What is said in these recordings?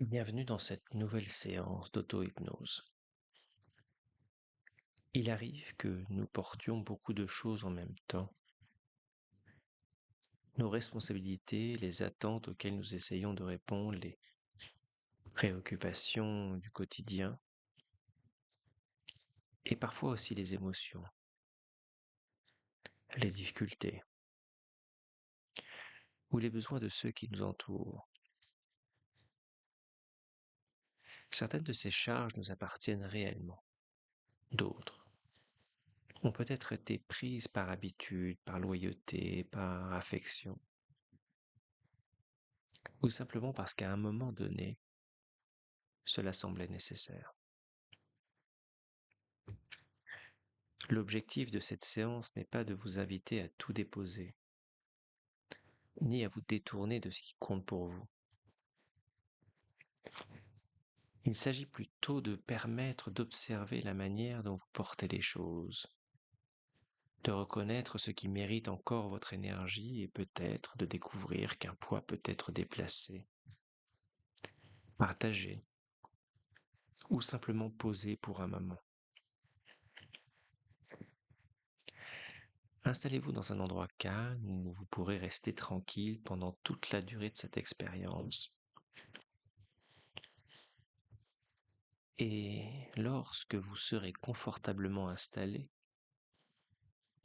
Bienvenue dans cette nouvelle séance d'auto-hypnose. Il arrive que nous portions beaucoup de choses en même temps. Nos responsabilités, les attentes auxquelles nous essayons de répondre, les préoccupations du quotidien, et parfois aussi les émotions, les difficultés, ou les besoins de ceux qui nous entourent. Certaines de ces charges nous appartiennent réellement. D'autres ont peut-être été prises par habitude, par loyauté, par affection, ou simplement parce qu'à un moment donné, cela semblait nécessaire. L'objectif de cette séance n'est pas de vous inviter à tout déposer, ni à vous détourner de ce qui compte pour vous. Il s'agit plutôt de permettre d'observer la manière dont vous portez les choses, de reconnaître ce qui mérite encore votre énergie et peut-être de découvrir qu'un poids peut être déplacé, partagé ou simplement posé pour un moment. Installez-vous dans un endroit calme où vous pourrez rester tranquille pendant toute la durée de cette expérience. Et lorsque vous serez confortablement installé,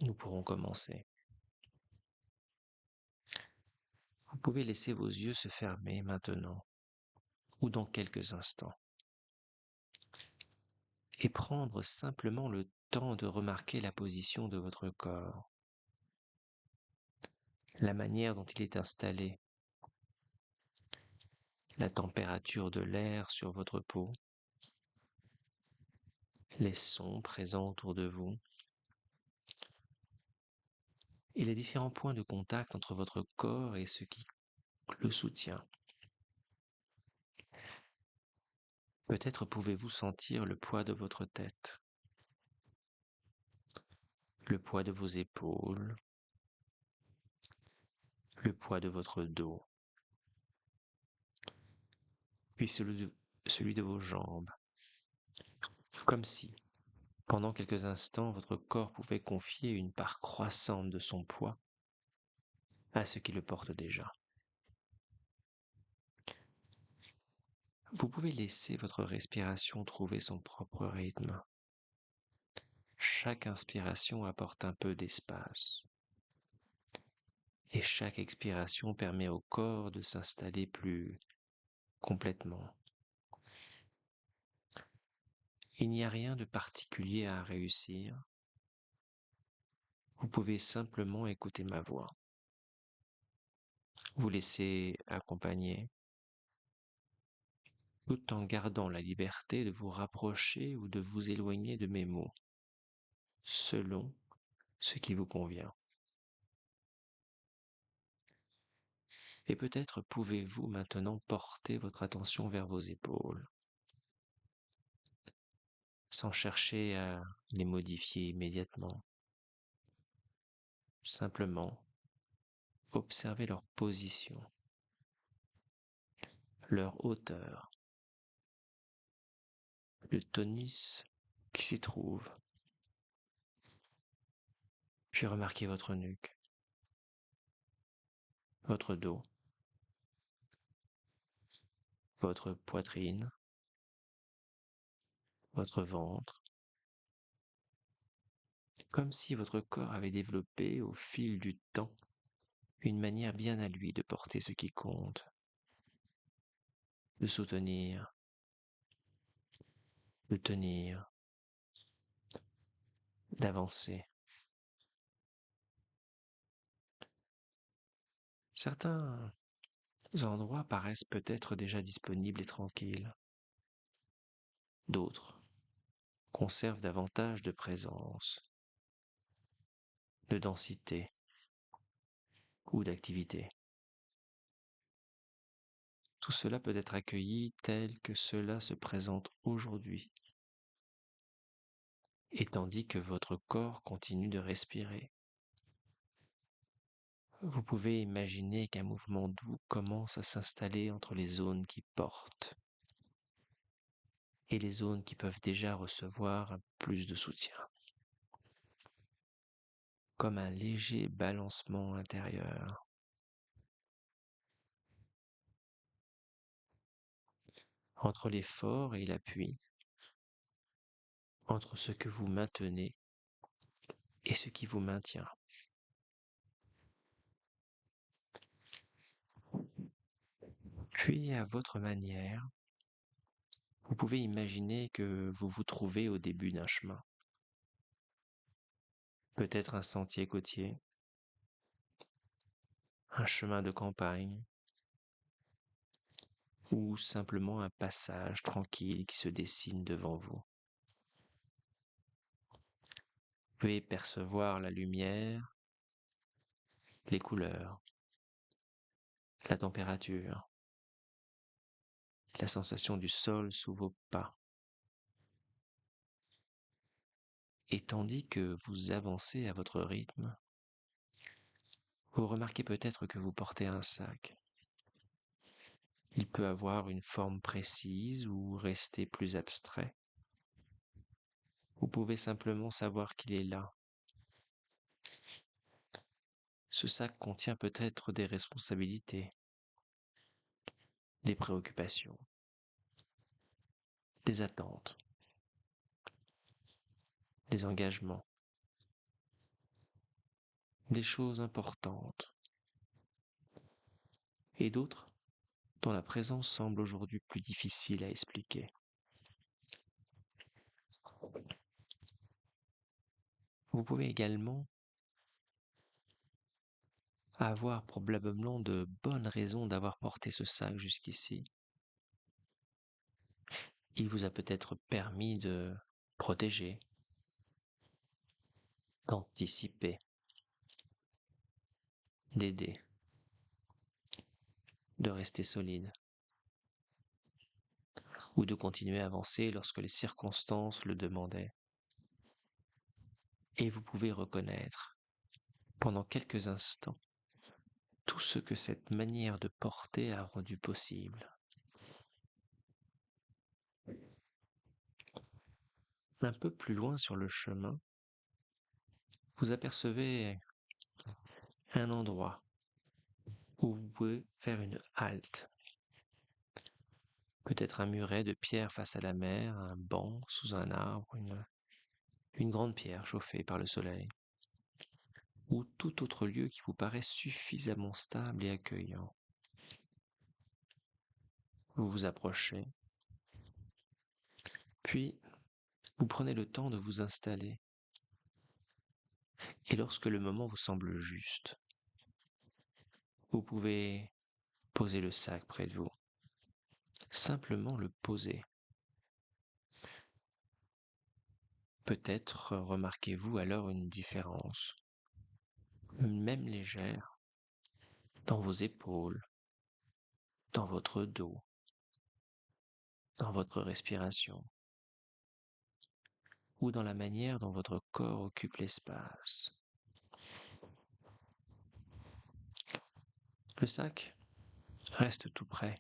nous pourrons commencer. Vous pouvez laisser vos yeux se fermer maintenant ou dans quelques instants et prendre simplement le temps de remarquer la position de votre corps, la manière dont il est installé, la température de l'air sur votre peau, les sons présents autour de vous et les différents points de contact entre votre corps et ce qui le soutient. Peut-être pouvez-vous sentir le poids de votre tête, le poids de vos épaules, le poids de votre dos, puis celui de vos jambes, comme si, pendant quelques instants, votre corps pouvait confier une part croissante de son poids à ce qui le porte déjà. Vous pouvez laisser votre respiration trouver son propre rythme. Chaque inspiration apporte un peu d'espace. Et chaque expiration permet au corps de s'installer plus complètement. Il n'y a rien de particulier à réussir. Vous pouvez simplement écouter ma voix. Vous laisser accompagner, tout en gardant la liberté de vous rapprocher ou de vous éloigner de mes mots, selon ce qui vous convient. Et peut-être pouvez-vous maintenant porter votre attention vers vos épaules, sans chercher à les modifier immédiatement. Simplement, observez leur position, leur hauteur, le tonus qui s'y trouve, puis remarquez votre nuque, votre dos, votre poitrine, votre ventre, comme si votre corps avait développé au fil du temps une manière bien à lui de porter ce qui compte, de soutenir, de tenir, d'avancer. Certains endroits paraissent peut-être déjà disponibles et tranquilles. D'autres conservent davantage de présence, de densité ou d'activité. Tout cela peut être accueilli tel que cela se présente aujourd'hui, et tandis que votre corps continue de respirer, Vous pouvez imaginer qu'un mouvement doux commence à s'installer entre les zones qui portent et les zones qui peuvent déjà recevoir plus de soutien, comme un léger balancement intérieur entre l'effort et l'appui, entre ce que vous maintenez et ce qui vous maintient. Puis, à votre manière, vous pouvez imaginer que vous vous trouvez au début d'un chemin, peut-être un sentier côtier, un chemin de campagne, ou simplement un passage tranquille qui se dessine devant vous. Vous pouvez percevoir la lumière, les couleurs, la température, la sensation du sol sous vos pas. Et tandis que vous avancez à votre rythme, vous remarquez peut-être que vous portez un sac. Il peut avoir une forme précise ou rester plus abstrait. Vous pouvez simplement savoir qu'il est là. Ce sac contient peut-être des responsabilités, des préoccupations, des attentes, des engagements, des choses importantes, et d'autres dont la présence semble aujourd'hui plus difficile à expliquer. Vous pouvez également avoir probablement de bonnes raisons d'avoir porté ce sac jusqu'ici. Il vous a peut-être permis de protéger, d'anticiper, d'aider, de rester solide, ou de continuer à avancer lorsque les circonstances le demandaient. Et vous pouvez reconnaître, pendant quelques instants, tout ce que cette manière de porter a rendu possible. Un peu plus loin sur le chemin, vous apercevez un endroit où vous pouvez faire une halte. Peut-être un muret de pierre face à la mer, un banc sous un arbre, une grande pierre chauffée par le soleil, ou tout autre lieu qui vous paraît suffisamment stable et accueillant. Vous vous approchez, puis vous prenez le temps de vous installer. Et lorsque le moment vous semble juste, vous pouvez poser le sac près de vous. Simplement le poser. Peut-être remarquez-vous alors une différence, même légère, dans vos épaules, dans votre dos, dans votre respiration, ou dans la manière dont votre corps occupe l'espace. Le sac reste tout près.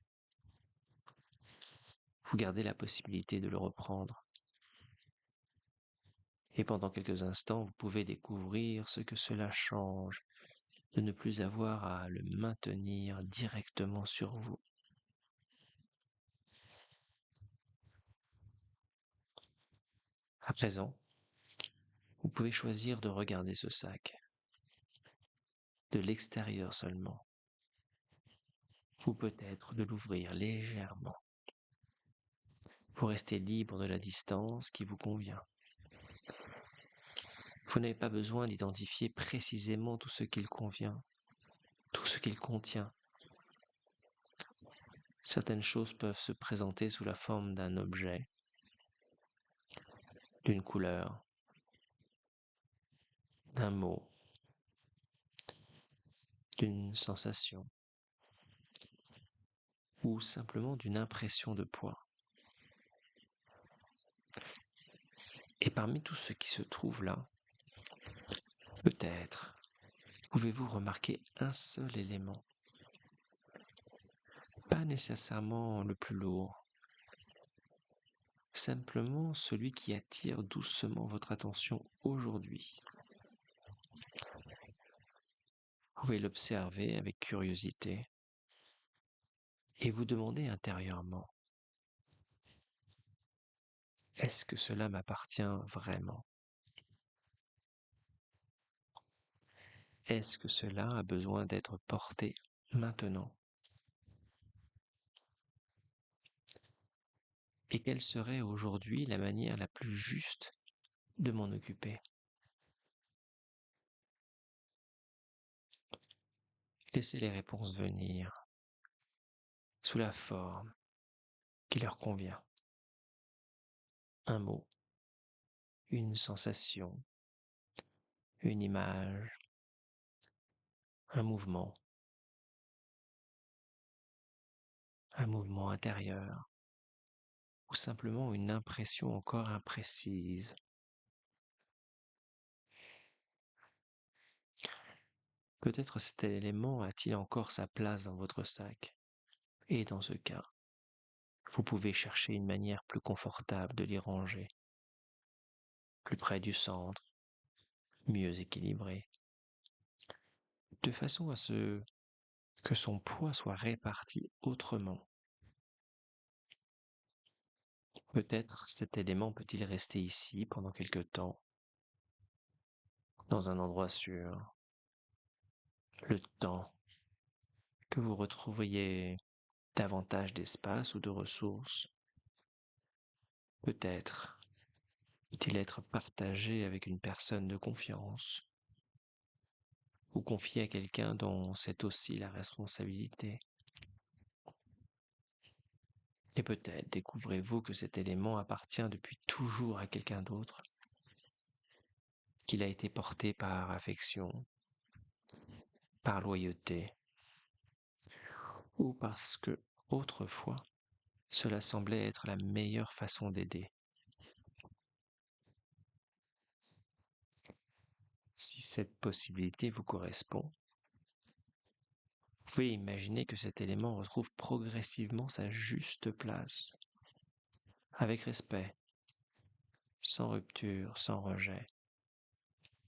Vous gardez la possibilité de le reprendre. Et pendant quelques instants, vous pouvez découvrir ce que cela change de ne plus avoir à le maintenir directement sur vous. À présent, vous pouvez choisir de regarder ce sac, de l'extérieur seulement, ou peut-être de l'ouvrir légèrement, pour rester libre de la distance qui vous convient. Vous n'avez pas besoin d'identifier précisément tout ce qu'il convient, tout ce qu'il contient. Certaines choses peuvent se présenter sous la forme d'un objet, d'une couleur, d'un mot, d'une sensation, ou simplement d'une impression de poids. Et parmi tout ce qui se trouve là, peut-être Pouvez-vous remarquer un seul élément? Pas nécessairement le plus lourd, simplement celui qui attire doucement votre attention aujourd'hui. Vous pouvez l'observer avec curiosité et vous demander intérieurement, est-ce que cela m'appartient vraiment? Est-ce que cela a besoin d'être porté maintenant? Et quelle serait aujourd'hui la manière la plus juste de m'en occuper? Laissez les réponses venir sous la forme qui leur convient. Un mot, une sensation, une image, un mouvement intérieur, ou simplement une impression encore imprécise. Peut-être cet élément a-t-il encore sa place dans votre sac, et dans ce cas, vous pouvez chercher une manière plus confortable de l'y ranger, plus près du centre, mieux équilibré, de façon à ce que son poids soit réparti autrement. Peut-être cet élément peut-il rester ici pendant quelque temps, dans un endroit sûr, le temps que vous retrouviez davantage d'espace ou de ressources. Peut-être peut-il être partagé avec une personne de confiance ou confié à quelqu'un dont c'est aussi la responsabilité. Et peut-être découvrez-vous que cet élément appartient depuis toujours à quelqu'un d'autre, qu'il a été porté par affection, par loyauté, ou parce que, autrefois, cela semblait être la meilleure façon d'aider. Si cette possibilité vous correspond, vous pouvez imaginer que cet élément retrouve progressivement sa juste place, avec respect, sans rupture, sans rejet,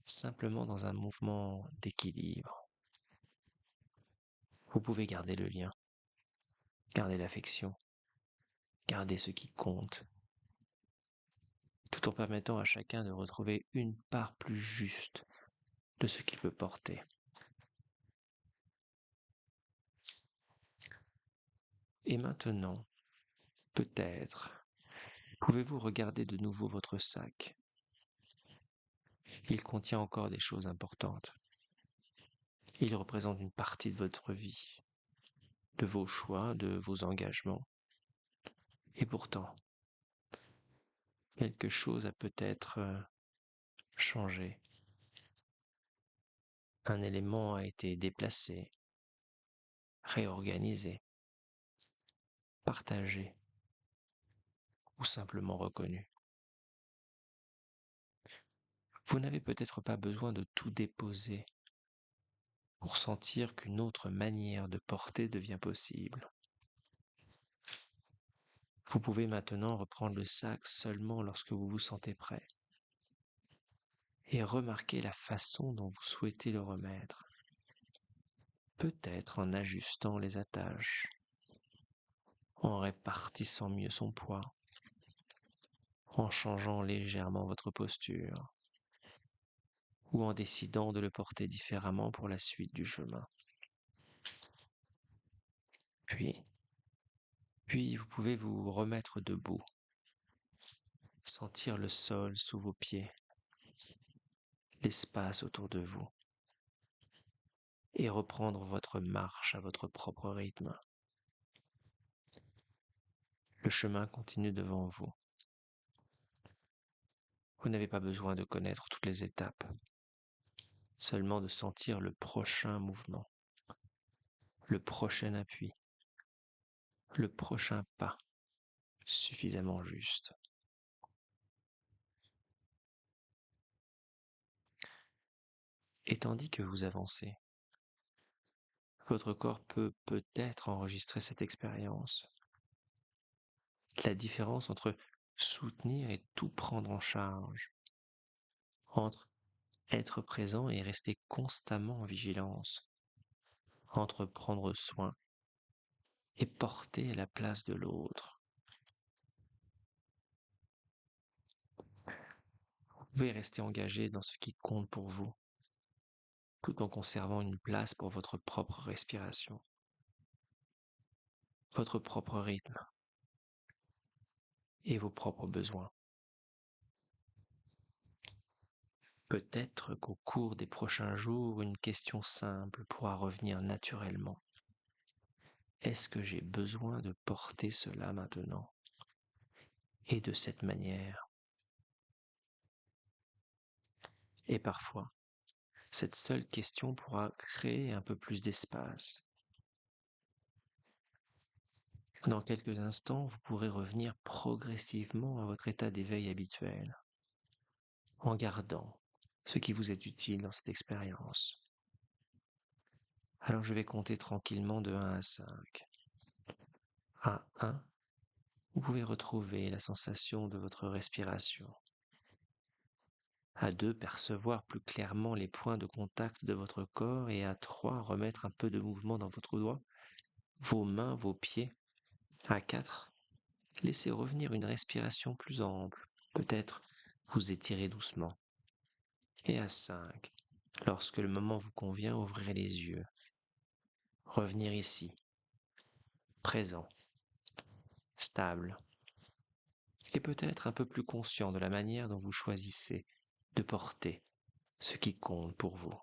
simplement dans un mouvement d'équilibre. Vous pouvez garder le lien, garder l'affection, garder ce qui compte, tout en permettant à chacun de retrouver une part plus juste de ce qu'il peut porter. Et maintenant, peut-être, pouvez-vous regarder de nouveau votre sac. Il contient encore des choses importantes. Il représente une partie de votre vie, de vos choix, de vos engagements. Et pourtant, quelque chose a peut-être changé. Un élément a été déplacé, réorganisé, partagé ou simplement reconnu. Vous n'avez peut-être pas besoin de tout déposer pour sentir qu'une autre manière de porter devient possible. Vous pouvez maintenant reprendre le sac seulement lorsque vous vous sentez prêt et remarquer la façon dont vous souhaitez le remettre. Peut-être en ajustant les attaches, en répartissant mieux son poids, en changeant légèrement votre posture ou en décidant de le porter différemment pour la suite du chemin. Puis vous pouvez vous remettre debout, sentir le sol sous vos pieds, l'espace autour de vous, et reprendre votre marche à votre propre rythme. Le chemin continue devant vous. Vous n'avez pas besoin de connaître toutes les étapes, seulement de sentir le prochain mouvement, le prochain appui, le prochain pas suffisamment juste. Et tandis que vous avancez, votre corps peut peut-être enregistrer cette expérience. La différence entre soutenir et tout prendre en charge, entre être présent et rester constamment en vigilance, entre prendre soin et porter la place de l'autre. Vous pouvez rester engagé dans ce qui compte pour vous, tout en conservant une place pour votre propre respiration, votre propre rythme et vos propres besoins. Peut-être qu'au cours des prochains jours, une question simple pourra revenir naturellement. Est-ce que j'ai besoin de porter cela maintenant? Et de cette manière? Et parfois, cette seule question pourra créer un peu plus d'espace. Dans quelques instants, vous pourrez revenir progressivement à votre état d'éveil habituel, en gardant ce qui vous est utile dans cette expérience. Alors je vais compter tranquillement de 1 à 5. À 1, vous pouvez retrouver la sensation de votre respiration. À 2, percevoir plus clairement les points de contact de votre corps et à 3, remettre un peu de mouvement dans votre doigt, vos mains, vos pieds. À 4, laissez revenir une respiration plus ample, peut-être vous étirer doucement. Et à 5, lorsque le moment vous convient, ouvrez les yeux. Revenir ici, présent, stable, et peut-être un peu plus conscient de la manière dont vous choisissez de porter ce qui compte pour vous.